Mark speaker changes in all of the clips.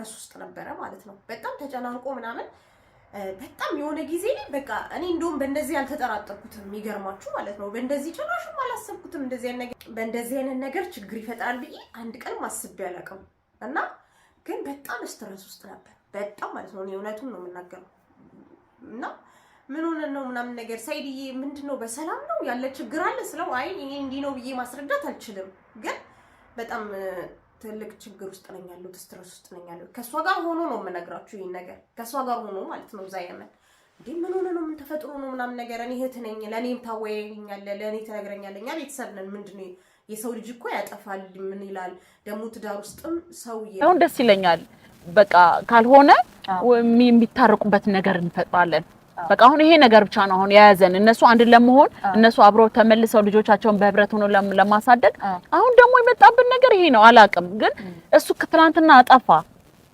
Speaker 1: ስትረስ ውስጥ ነበረ ማለት ነው በጣም ተጨናንቆ ምናምን በጣም የሆነ ጊዜ በቃ እኔ እንደውም በእንደዚህ ያልተጠራጠርኩትም የሚገርማችሁ ማለት ነው በእንደዚህ ጭራሽም አላሰብኩትም በእንደዚህ አይነት ነገር ችግር ይፈጣል ብዬ አንድ ቀን ማስቤ አላውቅም እና ግን በጣም ስትረስ ውስጥ ነበር በጣም ማለት ነው እውነቱን ነው የምናገረው እና ምን ሆነ ነው ምናምን ነገር ሳይድዬ ምንድነው በሰላም ነው ያለ ችግር አለ ስለው አይ እኔ እንዲ ነው ብዬ ማስረዳት አልችልም ግን በጣም ትልቅ ችግር ውስጥ ነኝ ያለው ስትረስ ውስጥ ነኝ ያለው ከሷ ጋር ሆኖ ነው የምነግራችሁ ይሄን ነገር ከሷ ጋር ሆኖ ማለት ነው ዛየመን ምን ሆነ ነው ምን ተፈጥሮ ነው ምናምን ነገር እኔ እህት ነኝ ለኔም ታወየኛለ ለኔ ተነግረኛለኛ ቤተሰብ ነን ምንድነው የሰው ልጅ እኮ ያጠፋል ምን ይላል ደሙ ትዳር ውስጥም ሰው
Speaker 2: ነው ደስ ይለኛል በቃ ካልሆነ የሚታረቁበት ነገር እንፈጥራለን በቃ አሁን ይሄ ነገር ብቻ ነው አሁን ያያዘን እነሱ አንድ ለመሆን እነሱ አብረው ተመልሰው ልጆቻቸውን በህብረት ሆኖ ለማሳደግ አሁን ደግሞ የመጣብን ነገር ይሄ ነው አላቅም ግን እሱ ትናንትና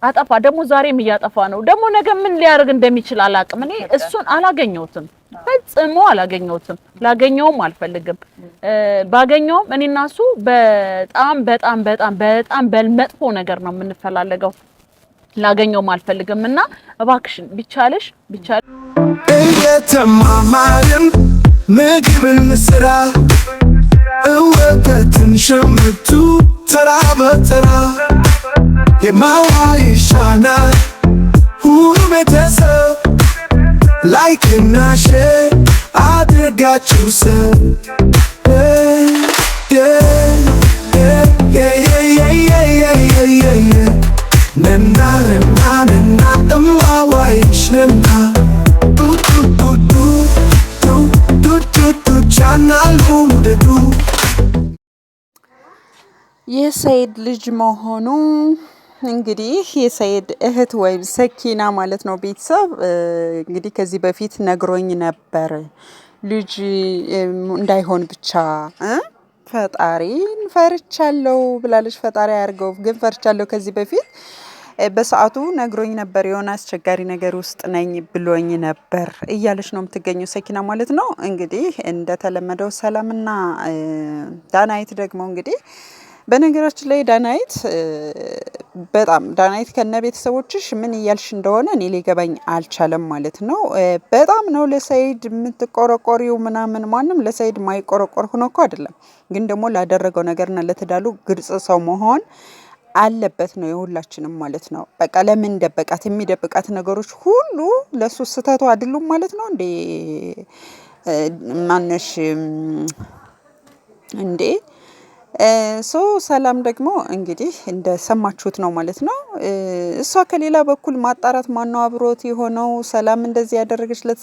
Speaker 2: አጠፋ ደግሞ ዛሬም እያጠፋ ነው ደግሞ ነገ ምን ሊያርግ እንደሚችል አላቅም እኔ እሱን አላገኘሁትም ፈጽሞ አላገኘሁትም ላገኘውም አልፈልግም ባገኘውም እኔና እሱ በጣም በመጥፎ ነገር ነው የምንፈላለገው ላገኘውም አልፈልግምና እባክሽን ቢቻል
Speaker 3: እየተማማርን ምግብን ስራ እወተትን ሸምቱ ተራ በተራ የማዋ ይሻናል ሁሉ ቤተሰብ ላይክና ሼር አድርጋችሁ ሰብ
Speaker 4: የሰይድ ልጅ መሆኑ እንግዲህ የሰይድ እህት ወይም ሰኪና ማለት ነው ቤተሰብ እንግዲህ ከዚህ በፊት ነግሮኝ ነበር ልጅ እንዳይሆን ብቻ ፈጣሪን ፈርቻለሁ ብላለች ፈጣሪ ያርገው ግን ፈርቻለሁ ከዚህ በፊት በሰዓቱ ነግሮኝ ነበር የሆነ አስቸጋሪ ነገር ውስጥ ነኝ ብሎኝ ነበር እያለች ነው የምትገኘው ሰኪና ማለት ነው እንግዲህ እንደተለመደው ሰላምና ዳናይት ደግሞ እንግዲህ በነገራችን ላይ ዳናይት ከነ ቤተሰቦችሽ ምን ይያልሽ እንደሆነ እኔ ሊገባኝ አልቻለም ማለት ነው በጣም ነው ለሰይድ የምትቆረቆሪው ምናምን ማንንም ለሰይድ ማይቆረቆር ሆኖ እኮ አይደለም ግን ደግሞ ላደረገው ነገርና ለተዳሉ ግልጽ ሰው መሆን አለበት ነው የሁላችንም ማለት ነው በቃ ለምን ደበቃት የሚደብቃት ነገሮች ሁሉ ለሱ ስተቱ አይደሉም ማለት ነው ማነሽ ሰላም ደግሞ እንግዲህ እንደሰማችሁት ነው ማለት ነው እሷ ከሌላ በኩል ማጣራት ማነው አብሮት የሆነው ሰላም እንደዚህ ያደረገችለት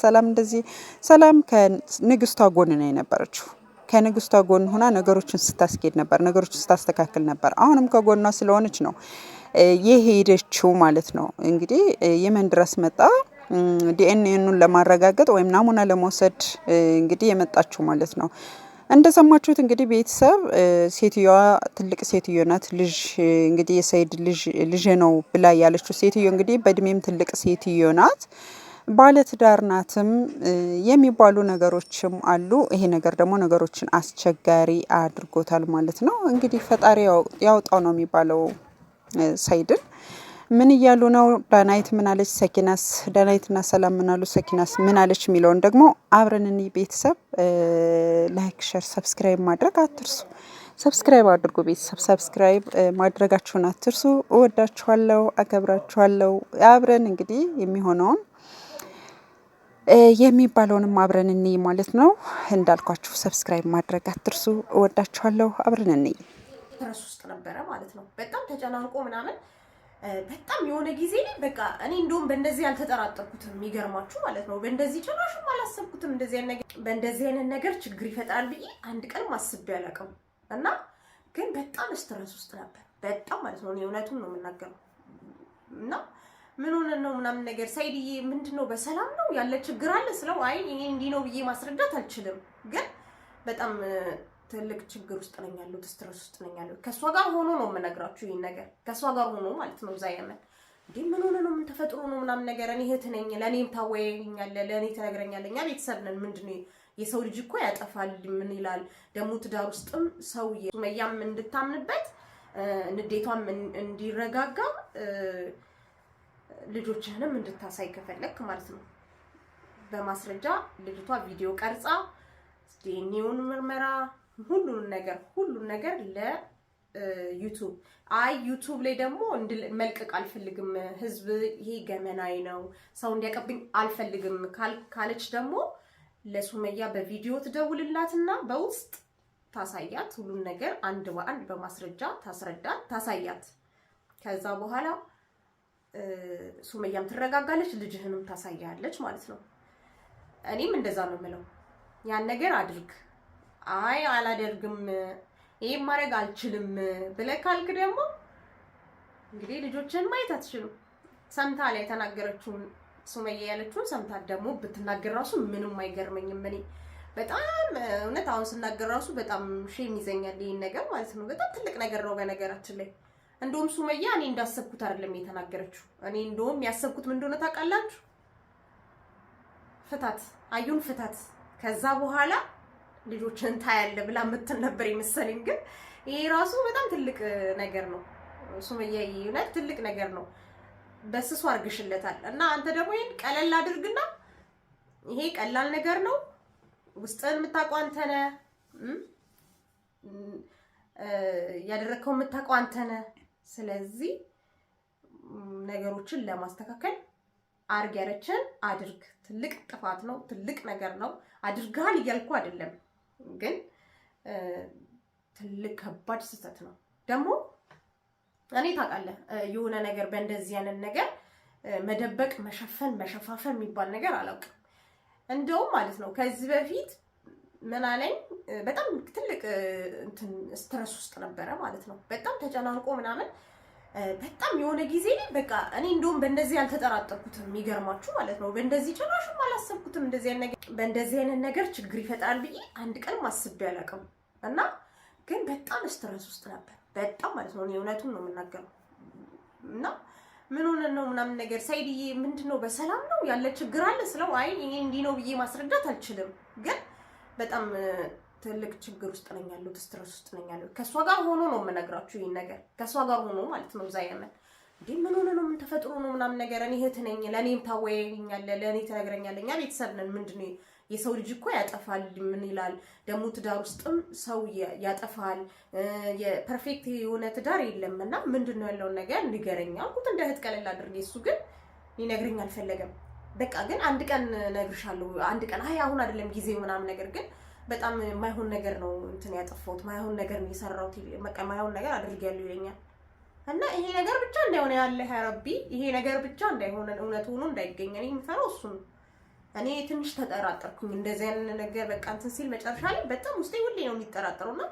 Speaker 4: ሰላም ከንግስቷ ጎን ነው የነበረችው ከንግስቷ ጎን ሆና ነገሮችን ስታስኬድ ነበር ነገሮችን ስታስተካክል ነበር አሁንም ከጎኗ ስለሆነች ነው የሄደችው ማለት ነው እንግዲህ የመን ድረስ መጣ ዲኤንኤኑን ለማረጋገጥ ወይም ናሙና ለመውሰድ እንግዲህ የመጣችው ማለት ነው እንደሰማችሁት እንግዲህ ቤተሰብ ሴትዮዋ ትልቅ ሴትዮ ናት ልጅ እንግዲህ የሰይድ ልጅ ነው ብላ ያለችው ሴትዮ እንግዲህ በእድሜም ትልቅ ሴትዮ ናት ባለትዳር ናትም የሚባሉ ነገሮችም አሉ ይሄ ነገር ደግሞ ነገሮችን አስቸጋሪ አድርጎታል ማለት ነው እንግዲህ ፈጣሪ ያውጣው ነው የሚባለው ሰይድን ምን ይያሉ ነው ዳናይት ምን አለች ሰኪናስ ዳናይትና ሰላም ምን አሉ ሰኪናስ ምን አለች ሚለውን ደግሞ አብረን ቤተሰብ ላይክ ሼር ሰብስክራይብ ማድረግ አትርሱ ሰብስክራይብ አድርጉ ቤተሰብ ሰብስክራይብ ማድረጋችሁን አትርሱ እወዳችኋለሁ አከብራችኋለሁ አብረን እንግዲህ የሚሆነውን የሚባለውንም አብረን እንይ ማለት ነው እንዳልኳችሁ ሰብስክራይብ ማድረግ አትርሱ እወዳችኋለሁ አብረን እንይ
Speaker 1: ስትረስ ውስጥ ነበረ ማለት ነው በጣም ተጨናንቆ ምናምን በጣም የሆነ ጊዜ በቃ እኔ እንደውም በእንደዚህ ያልተጠራጠርኩትም የሚገርማችሁ ማለት ነው በእንደዚህ ጭራሽም አላሰብኩትም በእንደዚህ አይነት ነገር ችግር ይፈጣል ብዬ አንድ ቀን ማስቤ አላውቅም እና ግን በጣም ስትረስ ውስጥ ነበር በጣም ማለት ነው እውነቱን ነው የምናገረው እና ምን ሆነ ነው ምናምን ነገር ሳይድዬ ምንድነው በሰላም ነው ያለ ችግር አለ ስለው አይ እኔ እንዲ ነው ብዬ ማስረዳት አልችልም ግን በጣም ትልቅ ችግር ውስጥ ነኝ ያለው ስትረስ ውስጥ ነኝ ያለው ከሷ ጋር ሆኖ ነው የምነግራችሁ ይሄን ነገር ከሷ ጋር ሆኖ ማለት ነው ዛየመን ምን ሆነ ነው ምን ተፈጥሮ ነው ምናምን ነገር እኔ እህት ነኝ ለኔም ታወየኛለ ለኔ ተነግረኛለኛ ቤተሰብ ነን ምንድነው የሰው ልጅ እኮ ያጠፋል ምን ይላል ደሙ ትዳር ውስጥም ሰው ሱመያም እንድታምንበት ንዴቷም እንዲረጋጋ ልጆችህንም እንድታሳይ ከፈለክ ማለት ነው። በማስረጃ ልጅቷ ቪዲዮ ቀርጻ ዲኤንኤውን ምርመራ ሁሉን ነገር ለዩቲዩብ ዩቲዩብ ላይ ደግሞ መልቀቅ አልፈልግም፣ ህዝብ ይሄ ገመናዊ ነው ሰው እንዲያቀብኝ አልፈልግም ካለች ደግሞ ለሱመያ በቪዲዮ ትደውልላትና በውስጥ ታሳያት ሁሉን ነገር አንድ በአንድ በማስረጃ ታሳያት። ከዛ በኋላ ሱመያም ትረጋጋለች፣ ልጅህንም ታሳያለች ማለት ነው። እኔም እንደዛ ነው የምለው። ያን ነገር አድርግ፣ አይ አላደርግም፣ ይሄን ማድረግ አልችልም ብለህ ካልክ ደግሞ እንግዲህ ልጆችን ማየት አትችሉም። ሰምታ ላይ የተናገረችውን ሱመያ ያለችውን ሰምታ ደግሞ ብትናገር ራሱ ምንም አይገርመኝም። እኔ በጣም እውነት አሁን ስናገር ራሱ በጣም ሼም ይዘኛል ይሄን ነገር ማለት ነው። በጣም ትልቅ ነገር ነው በነገራችን ላይ። እንደውም ሱመያ እኔ እንዳሰብኩት አይደለም የተናገረችው። እኔ እንደውም ያሰብኩት ምን እንደሆነ ታውቃላችሁ? ፍታት፣ አዩን ፍታት፣ ከዛ በኋላ ልጆችን ታያለ ብላ ምትን ነበር የመሰለኝ። ግን ይሄ ራሱ በጣም ትልቅ ነገር ነው ሱመያ፣ እውነት ትልቅ ነገር ነው። በስሱ አርግሽለታል እና አንተ ደግሞ ይሄን ቀለል አድርግና ይሄ ቀላል ነገር ነው፣ ውስጥን የምታውቀው አንተ ነህ፣ ያደረከው የምታውቀው አንተ ነህ። ስለዚህ ነገሮችን ለማስተካከል አርግ ያለችን አድርግ። ትልቅ ጥፋት ነው፣ ትልቅ ነገር ነው። አድርጋል እያልኩ አይደለም፣ ግን ትልቅ ከባድ ስህተት ነው። ደግሞ እኔ ታውቃለህ የሆነ ነገር በእንደዚህ አይነት ነገር መደበቅ፣ መሸፈን፣ መሸፋፈን የሚባል ነገር አላውቅም። እንደውም ማለት ነው ከዚህ በፊት ምን አለኝ፣ በጣም ትልቅ እንትን ስትረስ ውስጥ ነበረ ማለት ነው። በጣም ተጨናንቆ ምናምን በጣም የሆነ ጊዜ በቃ እኔ እንደውም በእንደዚህ ያልተጠራጠርኩትም የሚገርማችሁ ማለት ነው። በእንደዚህ ጭራሽም አላሰብኩትም። በእንደዚህ አይነት ነገር ችግር ይፈጥራል ብዬ አንድ ቀን አስቤ አላውቅም። እና ግን በጣም ስትረስ ውስጥ ነበር በጣም ማለት ነው። እኔ እውነቱን ነው የምናገረው። እና ምን ሆነ ነው ምናምን ነገር ሳይድዬ ምንድነው በሰላም ነው ያለ ችግር አለ ስለው አይ ይሄ እንዲህ ነው ብዬ ማስረዳት አልችልም፣ ግን በጣም ትልቅ ችግር ውስጥ ነኝ ያለሁት፣ ስትረስ ውስጥ ነኝ ያለሁት። ከሷ ጋር ሆኖ ነው የምነግራችሁ ይሄን ነገር፣ ከሷ ጋር ሆኖ ማለት ነው። ዛየመን እንዴ ምን ሆነ ነው ምን ተፈጥሮ ነው ምናምን ነገር። እኔ እህት ነኝ፣ ለኔም ታወያየኛለህ፣ ለኔ ትነግረኛለህ። እኛ ቤተሰብ ነን። ምንድነው የሰው ልጅ እኮ ያጠፋል። ምን ይላል ደግሞ ትዳር ውስጥም ሰው ያጠፋል። የፐርፌክት የሆነ ትዳር የለምና ምንድነው ያለውን ነገር ንገረኛ አልኩት፣ እንደ እህት ቀለል አድርጌ። እሱ ግን ሊነግረኝ አልፈለገም። በቃ ግን አንድ ቀን እነግርሻለሁ፣ አንድ ቀን አይ አሁን አይደለም ጊዜው ምናምን ነገር። ግን በጣም የማይሆን ነገር ነው እንትን ያጠፋሁት፣ ማይሆን ነገር ነው የሰራሁት፣ በቃ ማይሆን ነገር አድርጌያለሁ ይለኛል። እና ይሄ ነገር ብቻ እንዳይሆነ ያለ ረቢ፣ ይሄ ነገር ብቻ እንዳይሆነ እውነት ሆኖ እንዳይገኝ እኔ የምፈራው እሱ ነው። እኔ ትንሽ ተጠራጠርኩኝ እንደዚህ አይነት ነገር በቃ እንትን ሲል መጨረሻ ላይ በጣም ውስጤ ሁሌ ነው የሚጠራጠሩና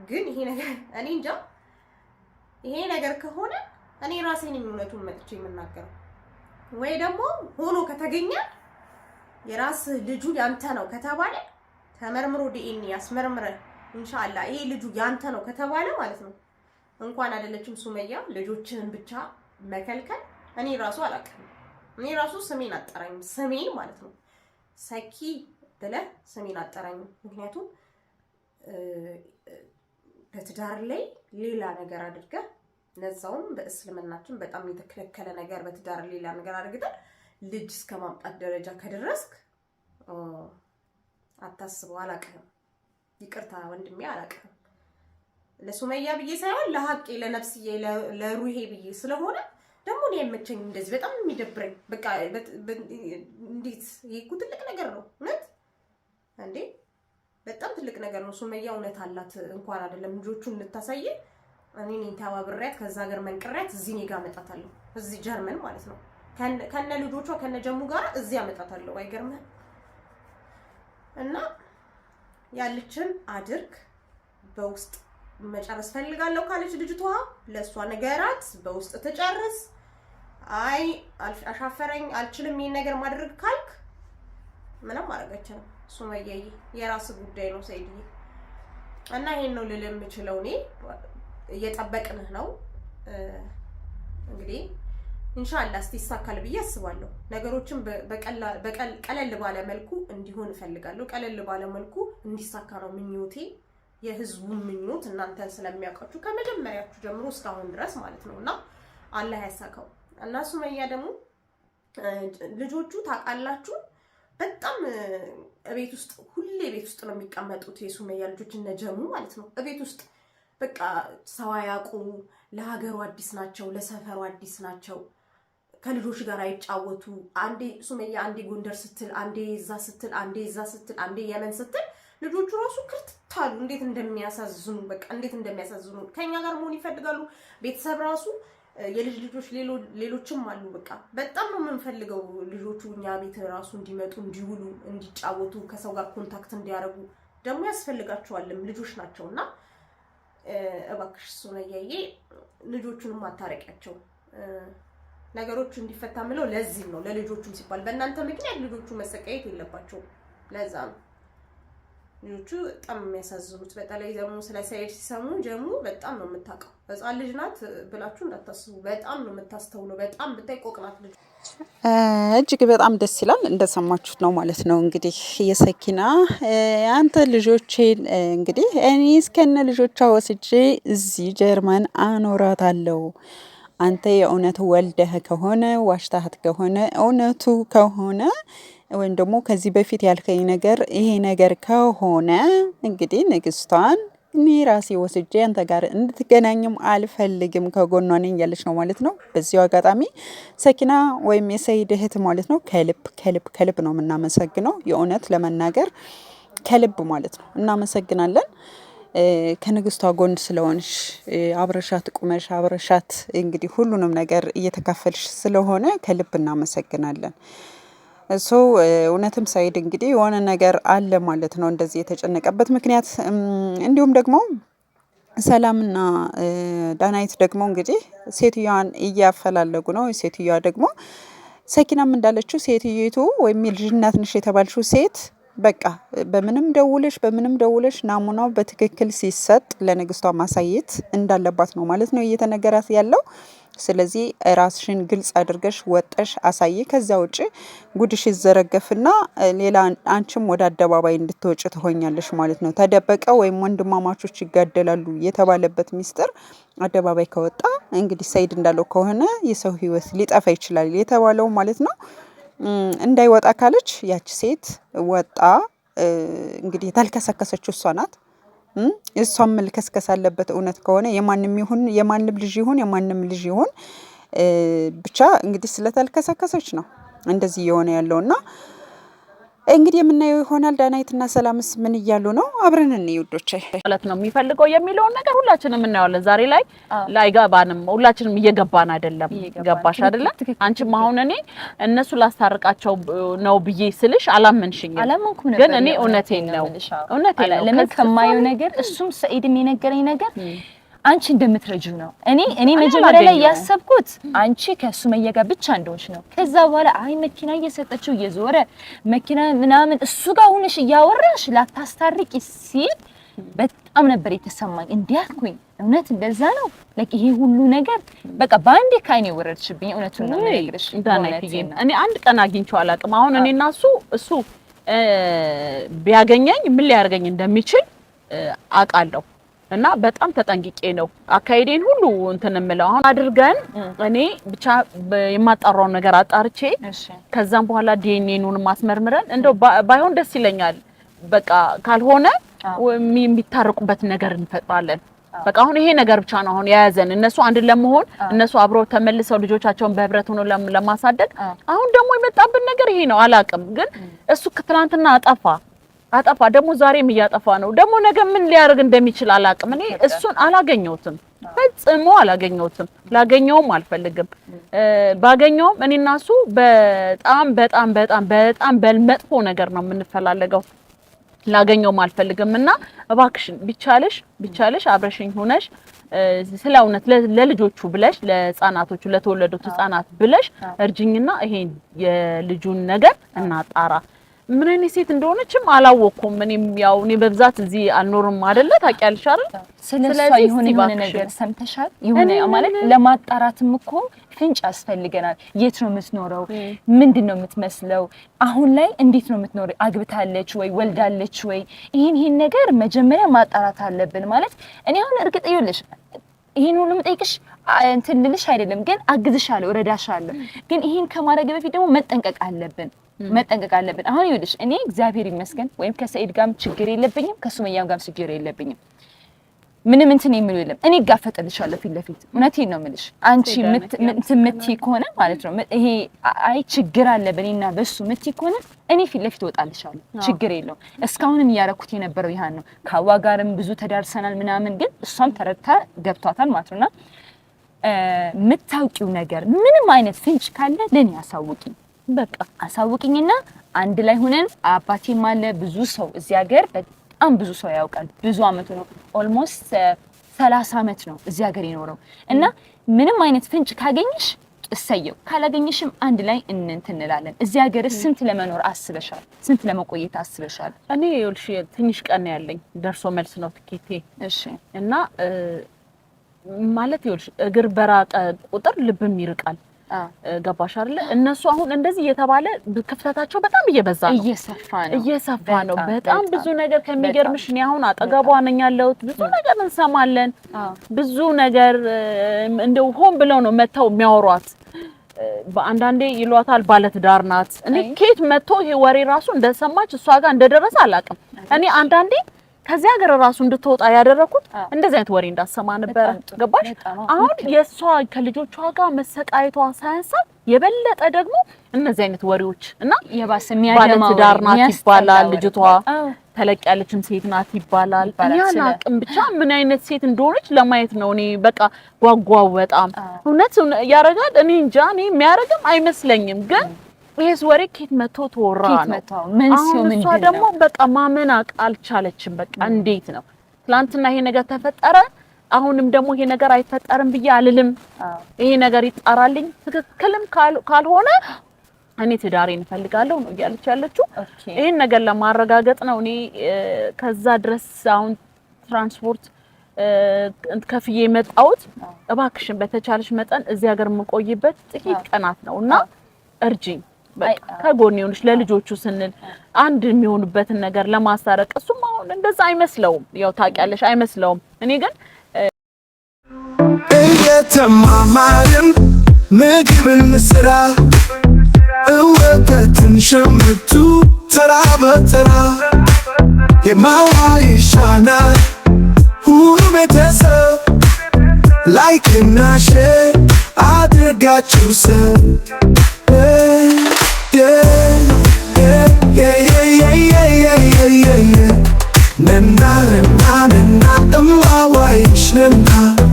Speaker 1: ግን ይሄ ነገር እኔ እንጃ። ይሄ ነገር ከሆነ እኔ ራሴን እውነቱን መጥቼ የምናገረው ወይ ደግሞ ሆኖ ከተገኘ የራስ ልጁ ያንተ ነው ከተባለ ተመርምሮ ዲኤንኤ ያስመርምረ ኢንሻአላህ ይሄ ልጁ ያንተ ነው ከተባለ ማለት ነው እንኳን አይደለችም ሱመያ ልጆችን ብቻ መከልከል እኔ ራሱ አላውቅም። እኔ ራሱ ስሜን አጠራኝ፣ ስሜን ማለት ነው ሰኪ ብለህ ስሜን አጠራኝ። ምክንያቱም በትዳር ላይ ሌላ ነገር አድርገህ ለዛውም በእስልምናችን በጣም የተከለከለ ነገር በትዳር ሌላ ነገር አድርገህ ልጅ እስከ ማምጣት ደረጃ ከደረስክ አታስበው። አላውቅም፣ ይቅርታ ወንድሜ አላውቅም። ለሱመያ ብዬ ሳይሆን ለሐቄ ለነፍስዬ ለሩሄ ብዬ ስለሆነ ደግሞ እኔ የመቸኝ እንደዚህ በጣም የሚደብረኝ በቃ እንዴት ይሄ እኮ ትልቅ ነገር ነው እውነት እንዴ፣ በጣም ትልቅ ነገር ነው። ሱመያ እውነት አላት እንኳን አይደለም ልጆቹን ልታሳየ እኔ ነኝ ተባብሬያት ከዛ ሀገር መንቅሬያት እዚህ እኔ ጋር አመጣታለሁ፣ እዚህ ጀርመን ማለት ነው ከነ ልጆቿ ከነ ጀሙ ጋር እዚህ አመጣታለሁ። አይገርምህም? እና ያለችን አድርግ። በውስጥ መጨረስ ፈልጋለሁ ካለች ልጅቷ ለሷ ነገራት፣ በውስጥ ተጨርስ። አይ አሻፈረኝ አልችልም ይሄን ነገር ማድረግ ካልክ ምንም ማድረጋችን ሱመያዬ የራስ ጉዳይ ነው ሰይድዬ። እና ይሄን ነው ልል የምችለው። እኔ እየጠበቅንህ ነው እንግዲህ ኢንሻአላህ እስኪሳካል ብዬ አስባለሁ። ነገሮችን ቀለል ባለ መልኩ እንዲሆን እፈልጋለሁ። ቀለል ባለ መልኩ እንዲሳካ ነው ምኞቴ። የህዝቡ ምኞት እናንተን ስለሚያውቃችሁ ከመጀመሪያችሁ ጀምሮ እስካሁን ድረስ ማለት ነውና አላህ ያሳካው። እና ሱመያ ደግሞ ልጆቹ ታውቃላችሁ በጣም ቤት ውስጥ ሁሌ ቤት ውስጥ ነው የሚቀመጡት የሱመያ ልጆች እነ ጀሙ ማለት ነው። ቤት ውስጥ በቃ ሰው ያውቁ ለሀገሩ አዲስ ናቸው፣ ለሰፈሩ አዲስ ናቸው። ከልጆች ጋር አይጫወቱ። አንዴ ሱመያ አንዴ ጎንደር ስትል፣ አንዴ እዛ ስትል፣ አንዴ እዛ ስትል፣ አንዴ የመን ስትል ልጆቹ ራሱ ክርትታሉ። እንዴት እንደሚያሳዝኑ በቃ እንዴት እንደሚያሳዝኑ ከኛ ጋር መሆን ይፈልጋሉ። ቤተሰብ ራሱ የልጅ ልጆች ሌሎችም አሉ። በቃ በጣም ነው የምንፈልገው ልጆቹ እኛ ቤት ራሱ እንዲመጡ፣ እንዲውሉ፣ እንዲጫወቱ፣ ከሰው ጋር ኮንታክት እንዲያደርጉ ደግሞ ያስፈልጋቸዋልም ልጆች ናቸውና እባክሽ ሱመያዬ ልጆቹንም አታረቂያቸው። ነገሮች እንዲፈታ ምለው ለዚህ ነው ለልጆቹም ሲባል በእናንተ ምክንያት ልጆቹ መሰቃየት የለባቸውም። ለዛ ነው ልጆቹ በጣም የሚያሳዝኑት። በተለይ ደግሞ ስለ ሰይድ ሲሰሙ ጀሙ በጣም ነው የምታውቀው። ህፃን ልጅ ናት ብላችሁ እንዳታስቡ። በጣም ነው የምታስተውለው። በጣም ብታይ ቆቅናት ልጅ።
Speaker 4: እጅግ በጣም ደስ ይላል። እንደሰማችሁት ነው ማለት ነው። እንግዲህ የሰኪና አንተ ልጆቼን እንግዲህ እኔ እስከነ ልጆቿ ወስጄ እዚህ ጀርመን አኖራታለሁ። አንተ የእውነት ወልደህ ከሆነ ዋሽታህት ከሆነ እውነቱ ከሆነ ወይም ደግሞ ከዚህ በፊት ያልከኝ ነገር ይሄ ነገር ከሆነ እንግዲህ ንግስቷን እኔ ራሴ ወስጄ አንተ ጋር እንድትገናኝም አልፈልግም ከጎኗ ነኝ ያለች ነው ማለት ነው። በዚሁ አጋጣሚ ሰኪና ወይም የሰይድ እህት ማለት ነው ከልብ ነው የምናመሰግነው። የእውነት ለመናገር ከልብ ማለት ነው እናመሰግናለን። ከንግስቷ ጎን ስለሆንሽ አብረሻት ቁመሽ አብረሻት እንግዲህ ሁሉንም ነገር እየተካፈልሽ ስለሆነ ከልብ እናመሰግናለን። እውነትም ሰይድ እንግዲህ የሆነ ነገር አለ ማለት ነው እንደዚህ የተጨነቀበት ምክንያት። እንዲሁም ደግሞ ሰላምና ዳናይት ደግሞ እንግዲህ ሴትዮዋን እያፈላለጉ ነው። ሴትዮዋ ደግሞ ሰኪናም እንዳለችው ሴትዮቱ ወይም የልጅ እናት ነሽ የተባልሽው ሴት በቃ በምንም ደውለሽ ናሙናው በትክክል ሲሰጥ ለንግስቷ ማሳየት እንዳለባት ነው ማለት ነው እየተነገራት ያለው። ስለዚህ ራስሽን ግልጽ አድርገሽ ወጠሽ አሳይ። ከዛ ውጪ ጉድሽ ይዘረገፍና ሌላ አንቺም ወደ አደባባይ እንድትወጪ ትሆኛለሽ ማለት ነው። ተደበቀ ወይም ወንድማማቾች ይጋደላሉ የተባለበት ሚስጥር አደባባይ ከወጣ እንግዲህ ሰይድ እንዳለው ከሆነ የሰው ህይወት ሊጠፋ ይችላል የተባለው ማለት ነው። እንዳይወጣ ካለች ያቺ ሴት ወጣ እንግዲህ ታልከሰከሰችው እሷ ናት። እሷም መልከስከስ አለበት እውነት ከሆነ የማንም ልጅ ይሁን ብቻ እንግዲህ ስለተልከሰከሰች ነው እንደዚህ የሆነ ያለውና እንግዲህ የምናየው ይሆናል። ዳናይትና ሰላምስ ምን እያሉ ነው? አብረን እንይ ውዶቼ።
Speaker 2: ማለት ነው የሚፈልገው የሚለውን ነገር ሁላችንም እናያለን። ዛሬ ላይ ላይገባንም ሁላችንም እየገባን አይደለም። ገባሽ አይደለም? አንቺም አሁን እኔ እነሱ ላስታርቃቸው ነው ብዬ ስልሽ አላመንሽኝም። ግን እኔ እውነቴን ነው
Speaker 5: ለምን ከማየው ነገር እሱም ሰኢድም የነገረኝ ነገር አንቺ እንደምትረጂው ነው። እኔ መጀመሪያ ላይ ያሰብኩት አንቺ ከሱመያ ጋር ብቻ እንደሆንሽ ነው። ከዛ በኋላ አይ መኪና እየሰጠችው እየዞረ መኪና ምናምን እሱ ጋር ሆነሽ እያወራሽ ላታስታርቂ ሲል በጣም ነበር የተሰማኝ። እንዲያልኩኝ እውነት እንደዛ ነው ለክ ይሄ ሁሉ ነገር በቃ ባንዴ ካይኔ ወረድሽብኝ። እውነቱን ነው የምነግርሽ።
Speaker 2: እኔ አንድ ቀን አግኝቼው አላውቅም። አሁን እኔና እሱ ቢያገኘኝ ምን ሊያርገኝ እንደሚችል አውቃለሁ። እና በጣም ተጠንቅቄ ነው አካይዴን ሁሉ እንትን እምለው። አሁን አድርገን እኔ ብቻ የማጣራው ነገር አጣርቼ ከዛም በኋላ ዲኤንኤኑን ማስመርምረን እንደው ባይሆን ደስ ይለኛል። በቃ ካልሆነ የሚታረቁበት ነገር እንፈጥራለን። በቃ አሁን ይሄ ነገር ብቻ ነው አሁን የያዘን። እነሱ አንድ ለመሆን እነሱ አብረው ተመልሰው ልጆቻቸውን በህብረት ሆኖ ለማሳደግ አሁን ደግሞ የመጣብን ነገር ይሄ ነው። አላቅም ግን እሱ ከትላንትና አጠፋ ደግሞ ዛሬም እያጠፋ ነው። ደግሞ ነገ ምን ሊያርግ እንደሚችል አላቅም። እኔ እሱን አላገኘሁትም፣ ፈጽሞ አላገኘሁትም። ላገኘውም አልፈልግም። ባገኘውም እኔና እሱ በጣም በመጥፎ ነገር ነው የምንፈላለገው። ላገኘውም አልፈልግምና እባክሽን ቢቻለሽ አብረሽኝ ሆነሽ ስለ እውነት ለልጆቹ ብለሽ ለህፃናቶቹ ለተወለዱት ህፃናት ብለሽ እርጅኝና ይሄን የልጁን ነገር እናጣራ። ምን አይነት ሴት እንደሆነችም አላወቅኩም። እኔም ያው እኔ በብዛት እዚህ አልኖርም አይደለ ታውቂያለሽ አይደል?
Speaker 5: ስለዚህ የሆነ ነገር ሰምተሻል? የሆነ ማለት ለማጣራትም እኮ ፍንጭ ያስፈልገናል። የት ነው የምትኖረው? ምንድነው የምትመስለው? አሁን ላይ እንዴት ነው የምትኖረው? አግብታለች ወይ ወልዳለች ወይ? ይሄን ነገር መጀመሪያ ማጣራት አለብን። ማለት እኔ አሁን እርግጥ ይኸውልሽ ይሄን ሁሉ የምጠይቅሽ እንትን ልልሽ አይደለም፣ ግን አግዝሻለሁ፣ እረዳሻለሁ። ግን ይሄን ከማድረግ በፊት ደግሞ መጠንቀቅ አለብን። አሁን ይኸውልሽ እኔ እግዚአብሔር ይመስገን ወይም ከሰኢድ ጋርም ችግር የለብኝም፣ ከሱመያም ጋርም ችግር የለብኝም። ምንም እንትን የሚለው የለም። እኔ ጋፈጥልሻለሁ ፊት ለፊት። እውነቴን ነው የምልሽ። አንቺ ምትይ ከሆነ ማለት ነው ይሄ አይ ችግር አለ በእኔና በሱ ምትይ ከሆነ እኔ ፊት ለፊት እወጣልሻለሁ፣ ችግር የለውም። እስካሁንም እያረኩት የነበረው ይሄን ነው። ከአዋ ጋርም ብዙ ተዳርሰናል ምናምን፣ ግን እሷም ተረድታ ገብቷታል ማለት ነውና የምታውቂው ነገር ምንም አይነት ፍንጭ ካለ ለኔ አሳውቂኝ። በቃ አሳውቂኝና አንድ ላይ ሆነን አባቴም አለ ብዙ ሰው እዚህ ሀገር በጣም ብዙ ሰው ያውቃል። ብዙ አመት ነው ኦልሞስት 30 አመት ነው እዚህ ሀገር የኖረው እና ምንም አይነት ፍንጭ ካገኘሽ እሰየው፣ ካላገኘሽም አንድ ላይ እንላለን። እዚህ ሀገር ስንት ለመኖር አስበሻል? ስንት ለመቆየት አስበሻል?
Speaker 2: እኔ ይኸውልሽ ትንሽ ቀን ያለኝ ደርሶ መልስ ነው ትኬቴ።
Speaker 5: እሺ
Speaker 2: እና ማለት ይኸውልሽ እግር በራቀ ቁጥር ልብም ይርቃል። ገባሽ አይደለ? እነሱ አሁን እንደዚህ እየተባለ ክፍተታቸው በጣም እየሰፋ ነው። በጣም ብዙ ነገር ከሚገርምሽ እኔ አሁን አጠገቧ ነኝ ያለሁት። ብዙ ነገር እንሰማለን። ብዙ ነገር እንደው ሆን ብለው ነው መተው የሚያወሯት። በአንዳንዴ ይሏታል ባለትዳር ናት። እኔ ከየት መጥቶ ይሄ ወሬ ራሱ እንደሰማች እሷ ጋር እንደደረሰ አላውቅም። እኔ አንዳንዴ ከዚያ ሀገር ራሱ እንድትወጣ ያደረኩት እንደዚህ አይነት ወሬ እንዳሰማ ነበር። ገባሽ? አሁን የሷ ከልጆቿ ጋር መሰቃየቷ ሳያንሳት የበለጠ ደግሞ እነዚህ አይነት ወሬዎች እና
Speaker 5: የባሰ የሚያደማው
Speaker 2: ባለትዳር ናት ይባላል፣ ልጅቷ ተለቅ ያለችም ሴት ናት ይባላል። ያን አቅም ብቻ ምን አይነት ሴት እንደሆነች ለማየት ነው። እኔ በቃ ጓጓው በጣም እውነት ያረጋል። እኔ እንጃ እኔ የሚያረግም አይመስለኝም ግን ይሄስ ወሬ ከየት መጥቶ ተወራ ነው። አሁን እሷ ደግሞ በቃ ማመን አልቻለችም። በቃ እንዴት ነው ትላንትና ይሄ ነገር ተፈጠረ፣ አሁንም ደግሞ ይሄ ነገር አይፈጠርም ብዬ አልልም። ይሄ ነገር ይጣራልኝ፣ ትክክልም ካልሆነ እኔ ትዳሬን እፈልጋለሁ ነው እያለች ያለችው። ይሄን ነገር ለማረጋገጥ ነው እኔ ከዛ ድረስ አሁን ትራንስፖርት ከፍዬ የመጣሁት። እባክሽን በተቻለሽ መጠን እዚህ ሀገር የምቆይበት ጥቂት ቀናት ነውና እርጂኝ፣ በቃ ከጎኔ ሆነሽ ለልጆቹ ስንል አንድ የሚሆኑበትን ነገር ለማሳረቅ። እሱም አሁን እንደዛ አይመስለውም፣ ያው ታውቂያለሽ አይመስለውም። እኔ ግን
Speaker 3: እየተማማርን ምግብን ስራ እወተትን ሸምቱ ተራ በተራ የማዋ ይሻናል ሁሉ ቤተሰብ ላይክና ሼር አድርጋችሁ ሰብ na na na na na na na na